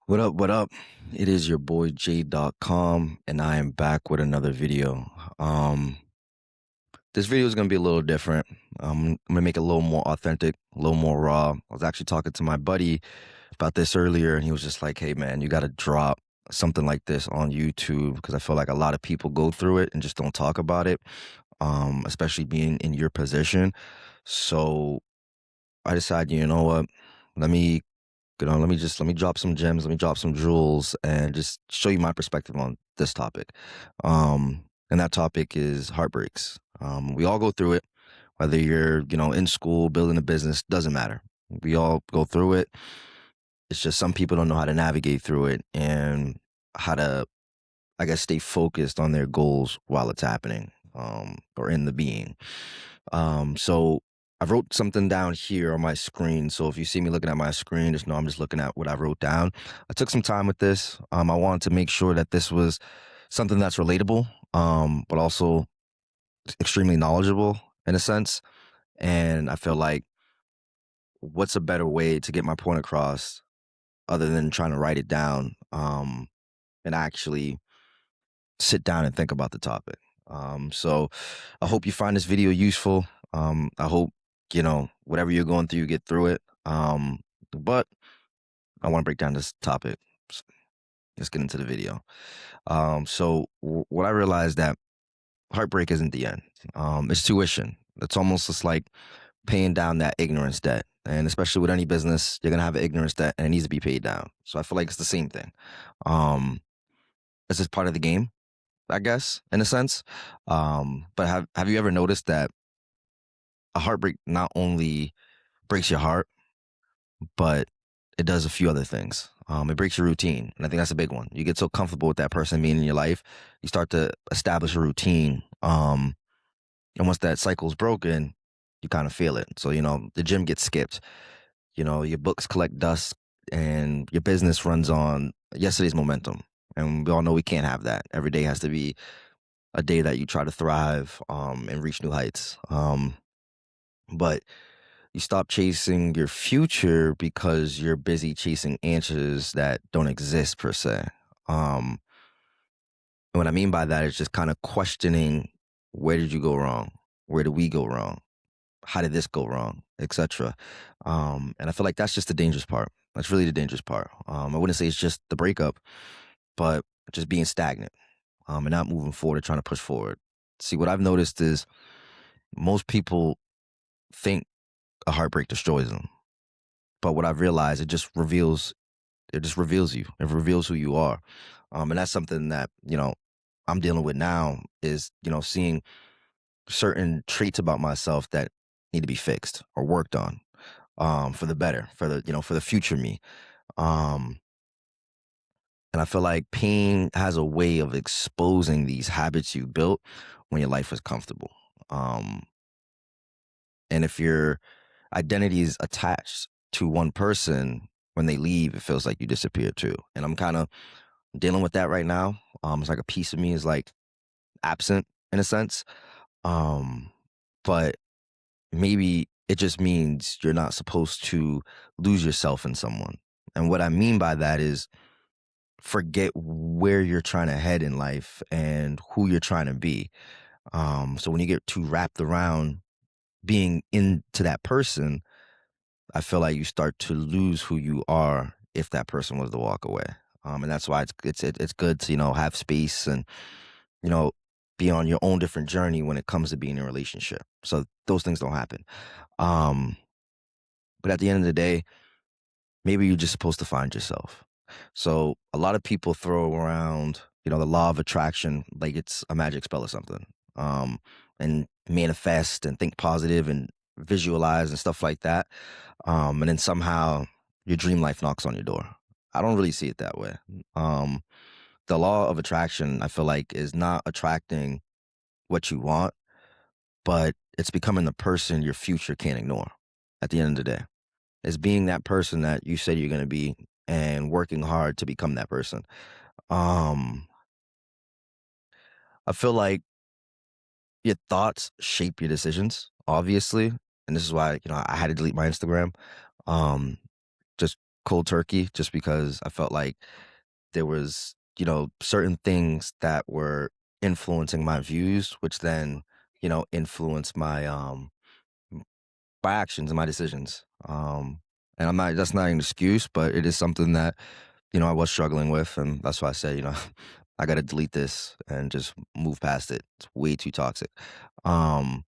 What up? What up? It is your boy J.com, and I am back with another video. This video is going to be a little different. I'm going to make it a little more authentic, a little more raw. I was actually talking to my buddy about this earlier, and he was just like, hey, man, you got to drop something like this on YouTube because I feel like a lot of people go through it and just don't talk about it, especially being in your position. So I decided, you know what? Let me let me drop some gems, let me drop some jewels, and just show you my perspective on this topic. And that topic is heartbreaks. We all go through it, whether you're in school, building a business, doesn't matter. We all go through it. It's just some people don't know how to navigate through it and how to, I guess, stay focused on their goals while it's happening, or in the being. So I wrote something down here on my screen. So if you see me looking at my screen, just know I'm just looking at what I wrote down. I took some time with this. I wanted to make sure that this was something that's relatable, but also extremely knowledgeable in a sense. And I feel like what's a better way to get my point across other than trying to write it down, and actually sit down and think about the topic. So I hope you find this video useful. I hope, whatever you're going through, you get through it. But I want to break down this topic. S- Let's get into the video. What I realized that heartbreak isn't the end. It's tuition. It's almost just like paying down that ignorance debt. And especially with any business, you're going to have an ignorance debt and it needs to be paid down. So I feel like it's the same thing. Um, it's just part of the game, I guess, in a sense. But have you ever noticed that a heartbreak not only breaks your heart, but it does a few other things. It breaks your routine, and I think that's a big one. You get so comfortable with that person being in your life, you start to establish a routine. And once that cycle's broken, you kind of feel it. So the gym gets skipped. Your books collect dust, and your business runs on yesterday's momentum. And we all know we can't have that. Every day has to be a day that you try to thrive, and reach new heights. But you stop chasing your future because you're busy chasing answers that don't exist per se. Um, and what I mean by that is just kind of questioning, where did you go wrong? Where did we go wrong? How did this go wrong? Etc. And I feel like that's just the dangerous part. That's really the dangerous part. I wouldn't say it's just the breakup, but just being stagnant, and not moving forward and trying to push forward. See, what I've noticed is most people think a heartbreak destroys them. But what I've realized, it just reveals you. It reveals who you are. And that's something that, I'm dealing with now is, seeing certain traits about myself that need to be fixed or worked on, for the better, for the future me. Um, and I feel like pain has a way of exposing these habits you built when your life was comfortable. Um, and if your identity is attached to one person, when they leave, it feels like you disappear too. And I'm kind of dealing with that right now. It's like a piece of me is like absent in a sense. Um, but maybe it just means you're not supposed to lose yourself in someone. And what I mean by that is forget where you're trying to head in life and who you're trying to be. So when you get too wrapped around being into that person, I feel like you start to lose who you are if that person was to walk away. And that's why it's good to have space and you know be on your own different journey when it comes to being in a relationship. So those things don't happen. Um, but at the end of the day, maybe you're just supposed to find yourself. So a lot of people throw around the law of attraction like it's a magic spell or something, and manifest and think positive and visualize and stuff like that. And then somehow your dream life knocks on your door. I don't really see it that way. Um, the law of attraction, I feel like, is not attracting what you want, but it's becoming the person your future can't ignore at the end of the day. It's being that person that you said you're going to be and working hard to become that person. Um, I feel like your thoughts shape your decisions, obviously. And this is why, I had to delete my Instagram. Um, just cold turkey just because I felt like there was, certain things that were influencing my views, which then, influenced my actions and my decisions. And that's not an excuse, but it is something that, I was struggling with. And that's why I said, I got to delete this and just move past it. It's way too toxic. Um,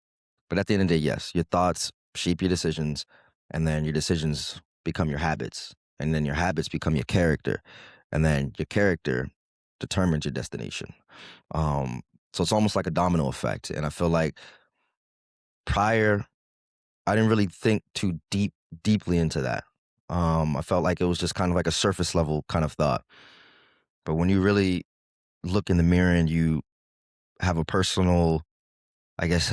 but at the end of the day, yes, your thoughts shape your decisions, and then your decisions become your habits, and then your habits become your character, and then your character determines your destination. Um, so it's almost like a domino effect. And I feel like prior, I didn't really think too deeply into that. I felt like it was just kind of like a surface level kind of thought. But when you really look in the mirror and you have a personal, I guess,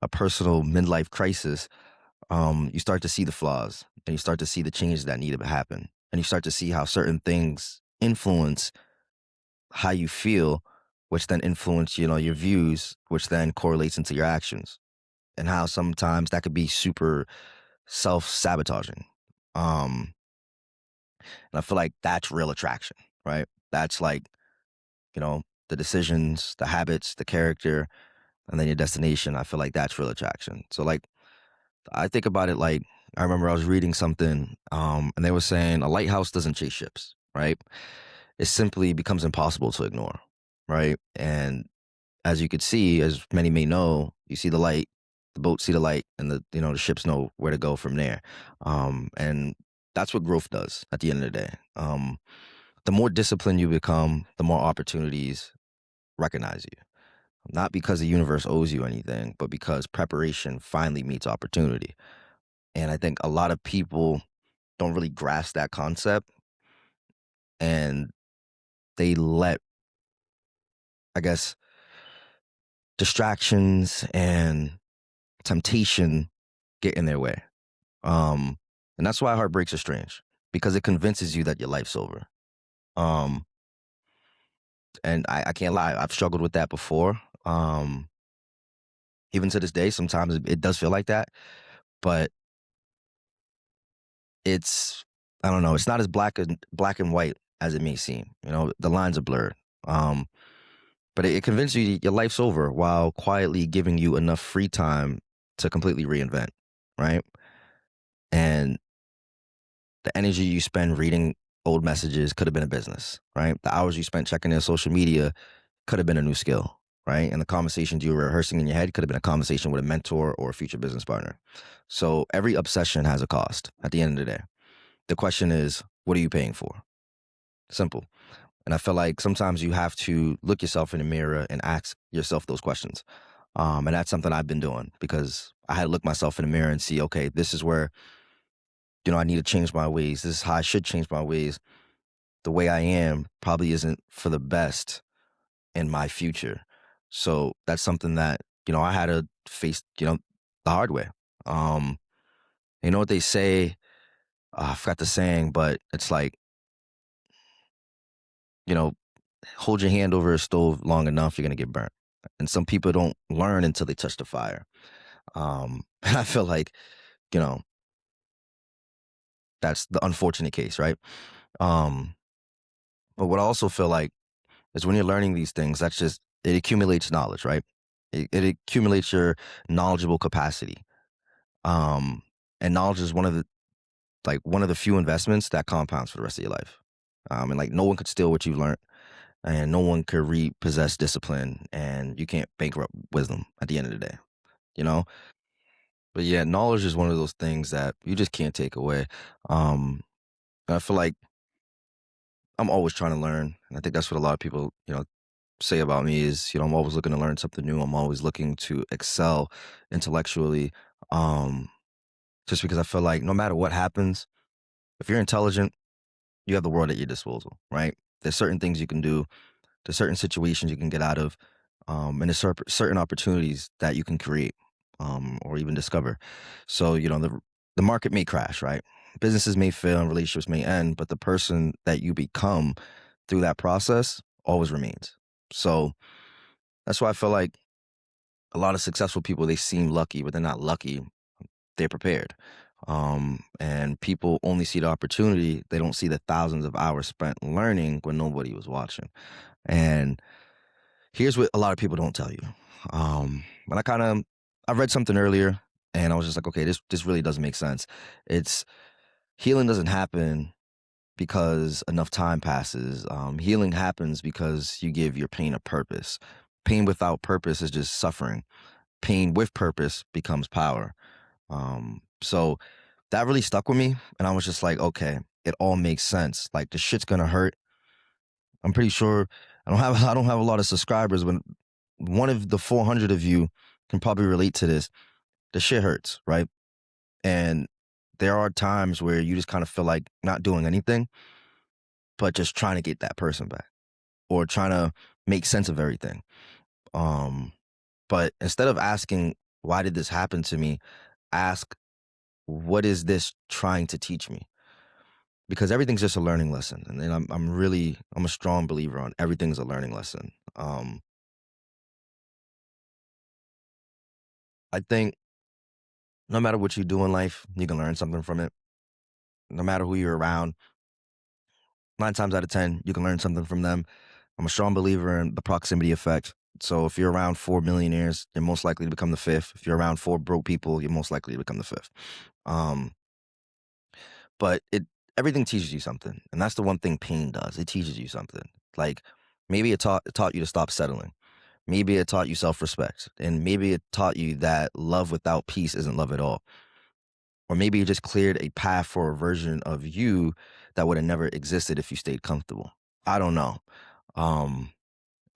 a personal midlife crisis, you start to see the flaws and you start to see the changes that need to happen. And you start to see how certain things influence how you feel, which then influence, your views, which then correlates into your actions. And how sometimes that could be super self-sabotaging. Um, and I feel like that's real attraction, right? That's like, you know, the decisions, the habits, the character, and then your destination. I feel like that's real attraction. So like I think about it like I remember I was reading something, and they were saying a lighthouse doesn't chase ships, right? It simply becomes impossible to ignore, right? And as you could see, as many may know, you see the light, the boats see the light, and the ships know where to go from there. And that's what growth does at the end of the day. The more disciplined you become, the more opportunities recognize you. Not because the universe owes you anything, but because preparation finally meets opportunity. And I think a lot of people don't really grasp that concept, and they let, I guess, distractions and temptation get in their way. Um, and that's why heartbreaks are strange, because it convinces you that your life's over. Um, and I can't lie, I've struggled with that before. Even to this day, sometimes it does feel like that, but it's I don't know, it's not as black and white as it may seem. The lines are blurred. Um, but it convinces you your life's over while quietly giving you enough free time to completely reinvent, right? And the energy you spend reading old messages could have been a business, right? The hours you spent checking their social media could have been a new skill, right? And the conversations you were rehearsing in your head could have been a conversation with a mentor or a future business partner. So every obsession has a cost at the end of the day. The question is, what are you paying for? Simple. And I feel like sometimes you have to look yourself in the mirror and ask yourself those questions. And that's something I've been doing because I had to look myself in the mirror and see, okay, this is where, I need to change my ways. This is how I should change my ways. The way I am probably isn't for the best in my future. So that's something that, I had to face, the hard way. Um, you know what they say? I forgot the saying, but it's like, you know, hold your hand over a stove long enough, you're going to get burnt. And some people don't learn until they touch the fire. And I feel like, you know, that's the unfortunate case, right? Um, but what I also feel like is when you're learning these things, it accumulates knowledge, right? It accumulates your knowledgeable capacity. Um, and knowledge is one of the few investments that compounds for the rest of your life. And like no one could steal what you've learned, and no one could repossess discipline, and you can't bankrupt wisdom at the end of the day, you know? But yeah, knowledge is one of those things that you just can't take away. Um, and I feel like I'm always trying to learn. And I think that's what a lot of people, say about me is, I'm always looking to learn something new. I'm always looking to excel intellectually. Um, just because I feel like no matter what happens, if you're intelligent, you have the world at your disposal, right? There's certain things you can do. There's certain situations you can get out of, and there's certain opportunities that you can create, or even discover. So the market may crash, right? Businesses may fail and relationships may end, but the person that you become through that process always remains. So that's why I feel like a lot of successful people, they seem lucky, but they're not lucky. They're prepared. And people only see the opportunity. They don't see the thousands of hours spent learning when nobody was watching. And here's what a lot of people don't tell you. When I read something earlier and I was just like, okay, this really doesn't make sense. It's healing doesn't happen because enough time passes. Healing happens because you give your pain a purpose. Pain without purpose is just suffering. Pain with purpose becomes power. So that really stuck with me, and I was just like, okay, it all makes sense. Like the shit's gonna hurt. I'm pretty sure I don't have a lot of subscribers, but one of the 400 of you can probably relate to this. The shit hurts, right? And there are times where you just kind of feel like not doing anything, but just trying to get that person back or trying to make sense of everything. Um, but instead of asking, why did this happen to me? Ask, what is this trying to teach me? Because everything's just a learning lesson. And then I'm a strong believer on everything's a learning lesson. I think no matter what you do in life, you can learn something from it. No matter who you're around, 9 times out of 10, you can learn something from them. I'm a strong believer in the proximity effect. So if you're around 4 millionaires, you're most likely to become the fifth. If you're around four broke people, you're most likely to become the fifth. Um, but everything teaches you something, and that's the one thing pain does. It teaches you something. Like maybe it taught you to stop settling. Maybe it taught you self-respect, and maybe it taught you that love without peace isn't love at all. Or maybe it just cleared a path for a version of you that would have never existed if you stayed comfortable. I don't know. Um,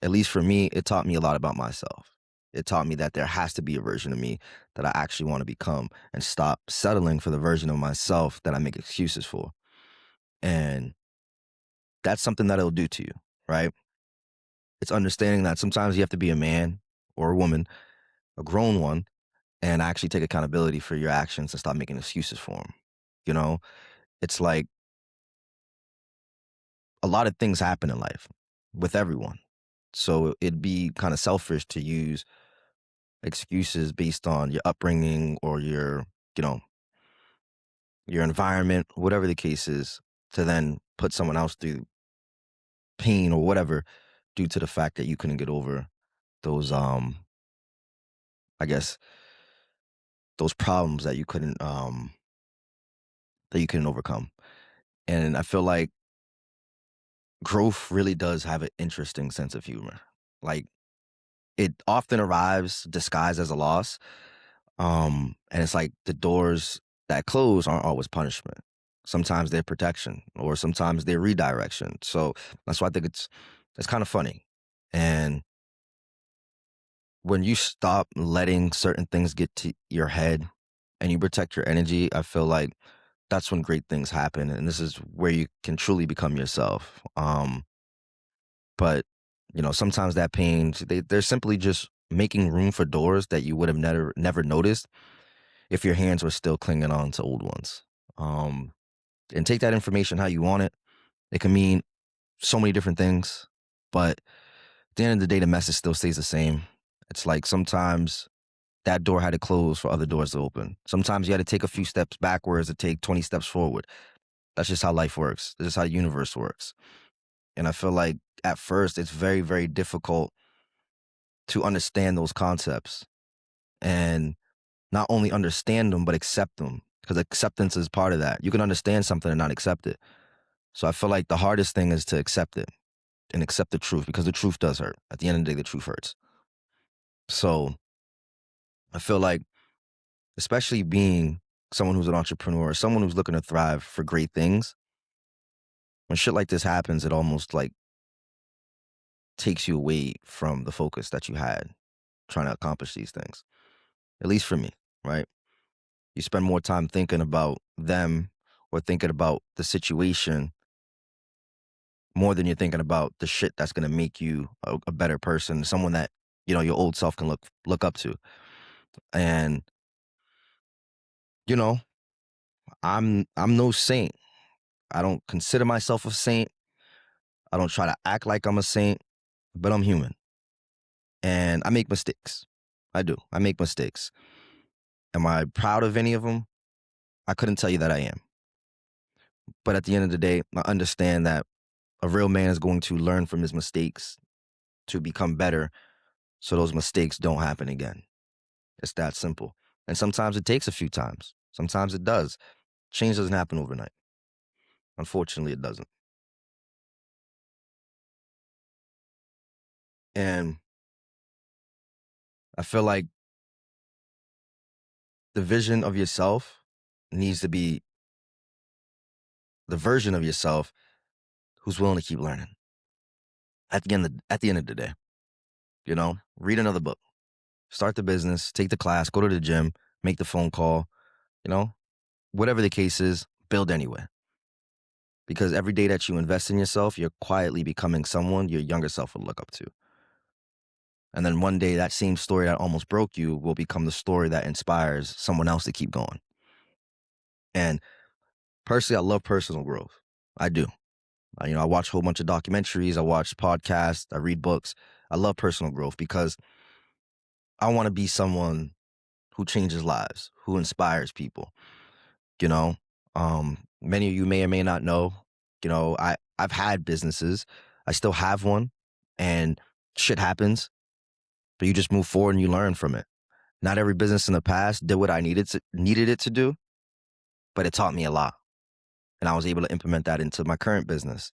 at least for me, it taught me a lot about myself. It taught me that there has to be a version of me that I actually want to become and stop settling for the version of myself that I make excuses for. And that's something that it'll do to you, right? It's understanding that sometimes you have to be a man or a woman, a grown one, and actually take accountability for your actions and stop making excuses for them. You know, it's like a lot of things happen in life with everyone. So it'd be kind of selfish to use excuses based on your upbringing or you know, your environment, whatever the case is, to then put someone else through pain or whatever due to the fact that you couldn't get over those I guess those problems that you couldn't overcome. And I feel like growth really does have an interesting sense of humor. Like it often arrives disguised as a loss. And it's like the doors that close aren't always punishment. Sometimes they're protection or sometimes they're redirection. So that's why I think it's kind of funny. And when you stop letting certain things get to your head and you protect your energy, I feel like that's when great things happen. And this is where you can truly become yourself. But sometimes that pain, they're simply just making room for doors that you would have never noticed if your hands were still clinging on to old ones. Um, and take that information how you want it. It can mean so many different things, but at the end of the day, the message still stays the same. It's like sometimes that door had to close for other doors to open. Sometimes you had to take a few steps backwards to take 20 steps forward. That's just how life works. That's just how the universe works. And I feel like at first it's very, very difficult to understand those concepts and not only understand them, but accept them. Because acceptance is part of that. You can understand something and not accept it. So I feel like the hardest thing is to accept it and accept the truth because the truth does hurt. At the end of the day, the truth hurts. So I feel like, especially being someone who's an entrepreneur, someone who's looking to thrive for great things, when shit like this happens, it almost like takes you away from the focus that you had trying to accomplish these things. At least for me, right? You spend more time thinking about them or thinking about the situation more than you're thinking about the shit that's gonna make you a better person, someone that your old self can look up to. And you know, I'm no saint. I don't consider myself a saint. I don't try to act like I'm a saint, but I'm human and I make mistakes. I do. I make mistakes. Am I proud of any of them? I couldn't tell you that I am. But at the end of the day, I understand that a real man is going to learn from his mistakes to become better so those mistakes don't happen again. It's that simple. And sometimes it takes a few times. Sometimes it does. Change doesn't happen overnight. Unfortunately, it doesn't. And I feel like the vision of yourself needs to be the version of yourself who's willing to keep learning. At the end of the day, read another book, start the business, take the class, go to the gym, make the phone call, you know, whatever the case is, build anyway. Because every day that you invest in yourself, you're quietly becoming someone your younger self would look up to. And then one day, that same story that almost broke you will become the story that inspires someone else to keep going. And personally, I love personal growth. I do. I watch a whole bunch of documentaries, I watch podcasts, I read books. I love personal growth because I want to be someone who changes lives, who inspires people. You know, many of you may or may not know. I've had businesses. I still have one, and shit happens, but you just move forward and you learn from it. Not every business in the past did what I needed it to do, but it taught me a lot, and I was able to implement that into my current business.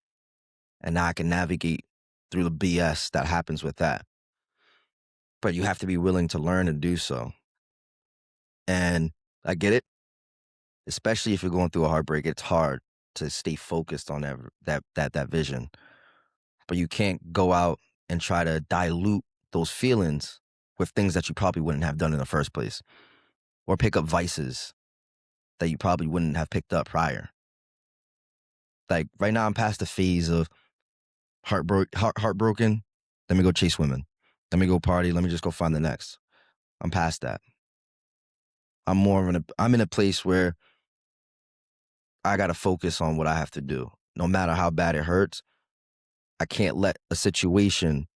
And now I can navigate through the BS that happens with that. But you have to be willing to learn and do so. And I get it, especially if you're going through a heartbreak. It's hard to stay focused on that vision. But you can't go out and try to dilute those feelings with things that you probably wouldn't have done in the first place, or pick up vices that you probably wouldn't have picked up prior. Like right now, I'm past the phase of heartbroken. Let me go chase women. Let me go party. Let me just go find the next. I'm past that. I'm in a place where I got to focus on what I have to do. No matter how bad it hurts, I can't let a situation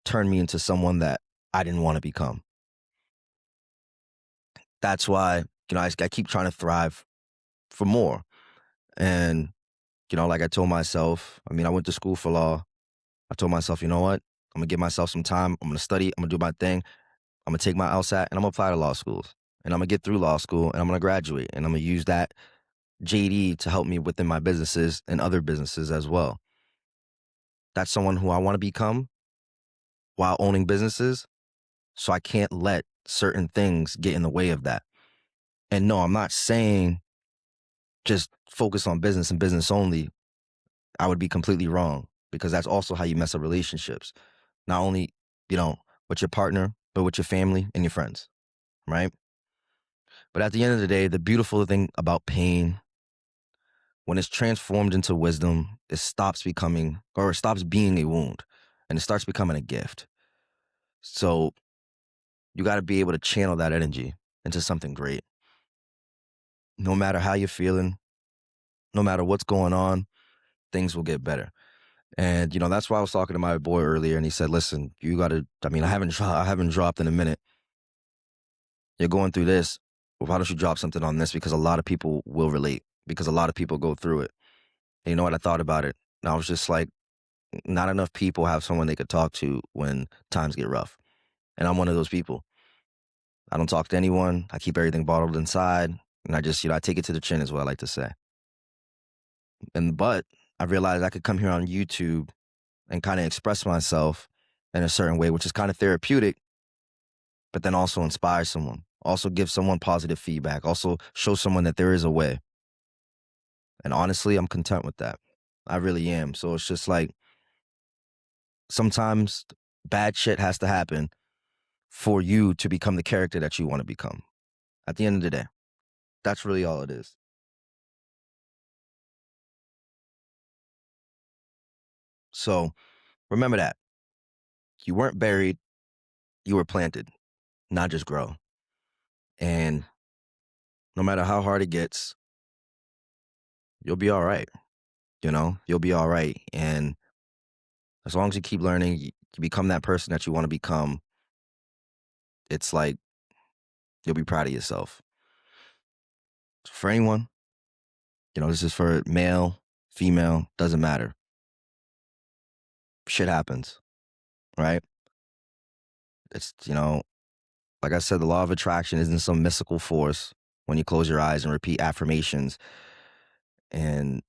turn me into someone that I didn't want to become. That's why, I keep trying to thrive for more. And, like I told myself, I went to school for law. I told myself, you know what? I'm going to give myself some time. I'm going to study. I'm going to do my thing. I'm going to take my LSAT and I'm going to apply to law schools. And I'm going to get through law school and I'm going to graduate. And I'm going to use that JD to help me within my businesses and other businesses as well. That's someone who I want to become while owning businesses. So I can't let certain things get in the way of that. And no, I'm not saying just focus on business and business only. I would be completely wrong, because that's also how you mess up relationships. Not only, with your partner, but with your family and your friends, right? But at the end of the day, the beautiful thing about pain, when it's transformed into wisdom, it stops being a wound, and it starts becoming a gift. So you got to be able to channel that energy into something great. No matter how you're feeling, no matter what's going on, things will get better. And that's why I was talking to my boy earlier, and he said, "Listen, you got to. I haven't dropped in a minute. You're going through this. Well, why don't you drop something on this? Because a lot of people will relate. Because a lot of people go through it." And you know what? I thought about it, and I was just like, not enough people have someone they could talk to when times get rough, and I'm one of those people. I don't talk to anyone. I keep everything bottled inside, and I just, I take it to the chin, is what I like to say. But I realized I could come here on YouTube and kind of express myself in a certain way, which is kind of therapeutic, but then also inspire someone, also give someone positive feedback, also show someone that there is a way. And honestly, I'm content with that. I really am. So it's just like, sometimes bad shit has to happen for you to become the character that you want to become. At the end of the day, that's really all it is. So remember that you weren't buried, you were planted, not just grow. And no matter how hard it gets, you'll be all right. You'll be all right. And as long as you keep learning, you become that person that you want to become, it's like you'll be proud of yourself. For anyone, this is for male, female, doesn't matter. Shit happens, right? It's, like I said, the law of attraction isn't some mystical force when you close your eyes and repeat affirmations and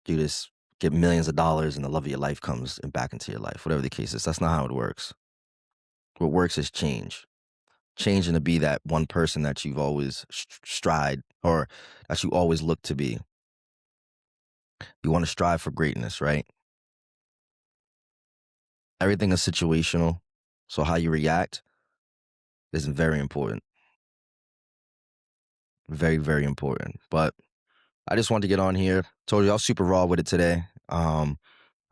you just get millions of dollars and the love of your life comes and back into your life. Whatever the case is, that's not how it works. What works is change. Changing to be that one person that you've always stride or that you always look to be. You want to strive for greatness, right? Everything is situational. So how you react is very important. Very, very important. But I just wanted to get on here. Told you I was super raw with it today. I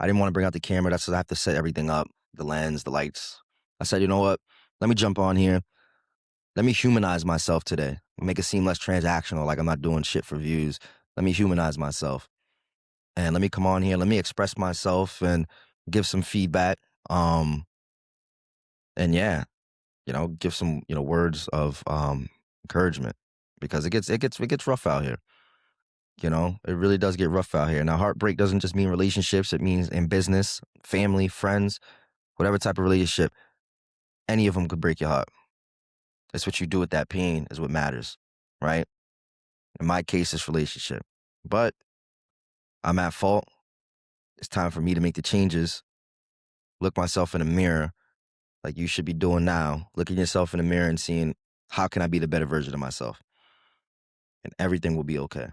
didn't want to bring out the camera. That's because I have to set everything up, the lens, the lights. I said, you know what? Let me jump on here. Let me humanize myself today. Make it seem less transactional, like I'm not doing shit for views. Let me humanize myself. And let me come on here. Let me express myself and give some feedback. And yeah, give some, words of encouragement because it gets rough out here. It really does get rough out here. Now, heartbreak doesn't just mean relationships. It means in business, family, friends, whatever type of relationship, any of them could break your heart. It's what you do with that pain is what matters, right? In my case, it's relationship. But I'm at fault. It's time for me to make the changes, look myself in the mirror like you should be doing now. Looking yourself in the mirror and seeing how can I be the better version of myself? And everything will be okay.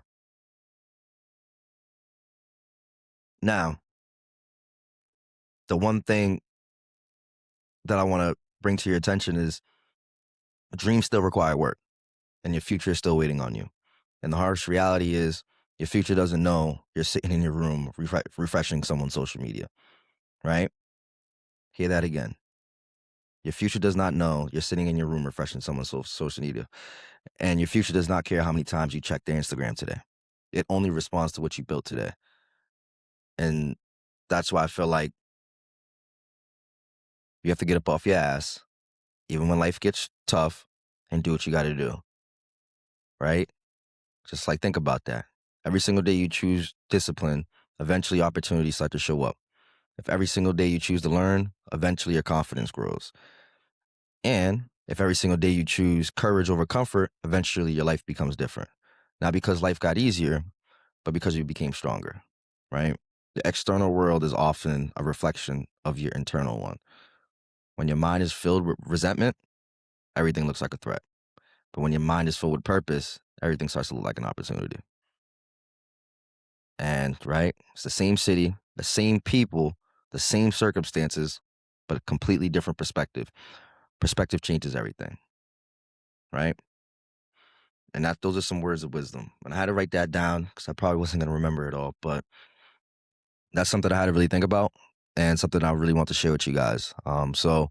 Now, the one thing that I want to bring to your attention is dreams still require work and your future is still waiting on you. And the harsh reality is your future doesn't know you're sitting in your room refreshing someone's social media, right? Hear that again. Your future does not know you're sitting in your room refreshing someone's social media. And your future does not care how many times you check their Instagram today. It only responds to what you built today. And that's why I feel like you have to get up off your ass, even when life gets tough, and do what you got to do, right? Just like think about that. Every single day you choose discipline, eventually opportunities start to show up. If every single day you choose to learn, eventually your confidence grows. And if every single day you choose courage over comfort, eventually your life becomes different. Not because life got easier, but because you became stronger, right? The external world is often a reflection of your internal one. When your mind is filled with resentment, everything looks like a threat. But when your mind is filled with purpose, everything starts to look like an opportunity. And, right, it's the same city, the same people, the same circumstances, but a completely different perspective. Perspective changes everything, right? And those are some words of wisdom. And I had to write that down because I probably wasn't going to remember it all, but that's something I had to really think about and something I really want to share with you guys. So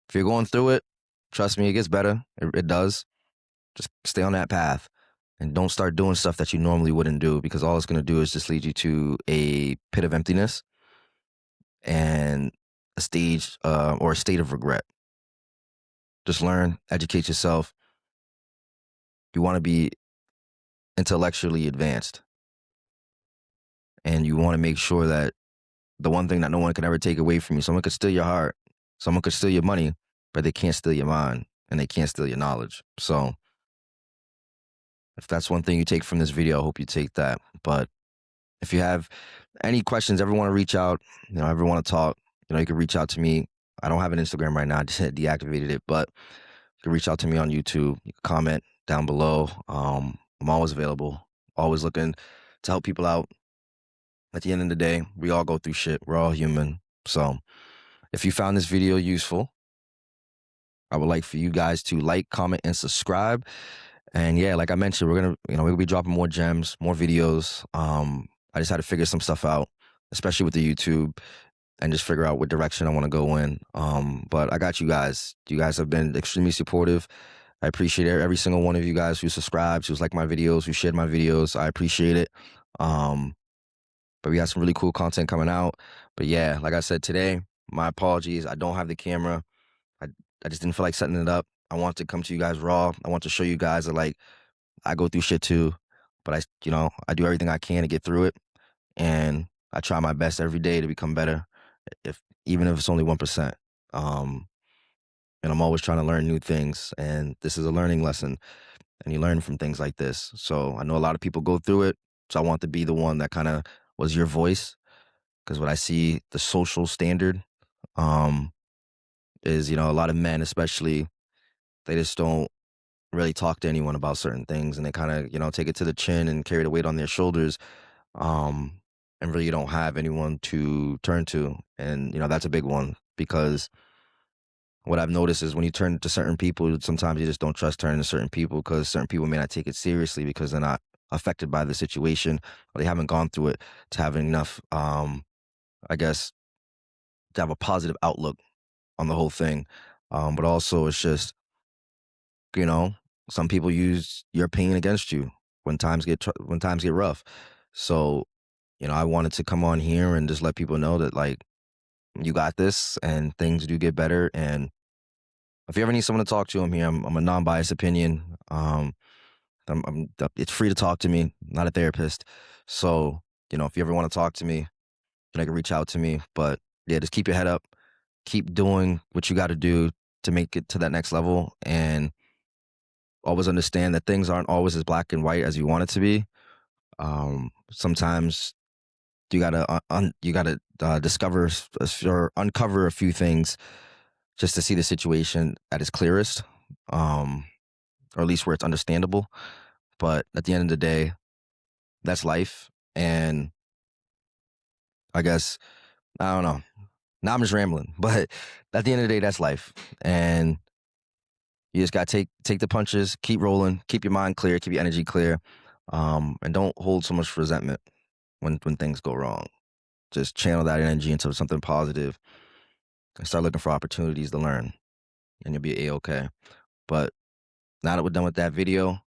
if you're going through it, trust me, it gets better. It does. Just stay on that path and don't start doing stuff that you normally wouldn't do because all it's going to do is just lead you to a pit of emptiness and a stage or a state of regret. Just learn, educate yourself. You want to be intellectually advanced and you want to make sure that the one thing that no one can ever take away from you, someone could steal your heart, someone could steal your money, but they can't steal your mind and they can't steal your knowledge. So if that's one thing you take from this video, I hope you take that. But if you have any questions, ever want to reach out, ever want to talk, you can reach out to me. I don't have an Instagram right now. I just deactivated it, but you can reach out to me on YouTube. You can comment down below. I'm always available, always looking to help people out. At the end of the day, we all go through shit. We're all human. So if you found this video useful, I would like for you guys to like, comment, and subscribe. And yeah, like I mentioned, we're gonna be dropping more gems, more videos. I just had to figure some stuff out, especially with the YouTube, and just figure out what direction I want to go in. But I got you guys. You guys have been extremely supportive. I appreciate every single one of you guys who subscribes, who's liked my videos, who shared my videos. I appreciate it. But we got some really cool content coming out. But yeah, like I said today, my apologies. I don't have the camera. I just didn't feel like setting it up. I want to come to you guys raw. I want to show you guys that like I go through shit too. but I do everything I can to get through it, and I try my best every day to become better, if even if it's only 1%. Um, and I'm always trying to learn new things, and this is a learning lesson, and you learn from things like this. So I know a lot of people go through it, so I want to be the one that kind of was your voice, because what I see the social standard um, is, a lot of men, especially, they just don't really talk to anyone about certain things, and they kind of, take it to the chin and carry the weight on their shoulders, um, and really don't have anyone to turn to. And, that's a big one, because what I've noticed is when you turn to certain people, sometimes you just don't trust turning to certain people, because certain people may not take it seriously because they're not affected by the situation, or they haven't gone through it to have enough, I guess, to have a positive outlook on the whole thing. But also, it's just, you know, some people use your pain against you when times get rough. So, I wanted to come on here and just let people know that, like, you got this, and things do get better. And if you ever need someone to talk to, I'm here. I'm a non-biased opinion. It's free to talk to me. I'm not a therapist. So, if you ever want to talk to me, you can reach out to me. But yeah, just keep your head up. Keep doing what you got to do to make it to that next level, and always understand that things aren't always as black and white as you want it to be. Sometimes you gotta discover or uncover a few things just to see the situation at its clearest, um, or at least where it's understandable. But at the end of the day, that's life. And I guess, I don't know. Now I'm just rambling, but at the end of the day, that's life. And you just got to take the punches, keep rolling, keep your mind clear, keep your energy clear, and don't hold so much resentment when things go wrong. Just channel that energy into something positive and start looking for opportunities to learn, and you'll be a-okay. But now that we're done with that video,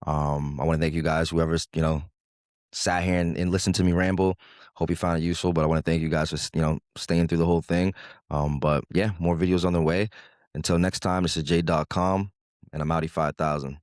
I want to thank you guys, whoever's sat here and listened to me ramble. Hope you found it useful. But I want to thank you guys for staying through the whole thing. But yeah, more videos on the way. Until next time, this is J.com, and I'm Audi 5000.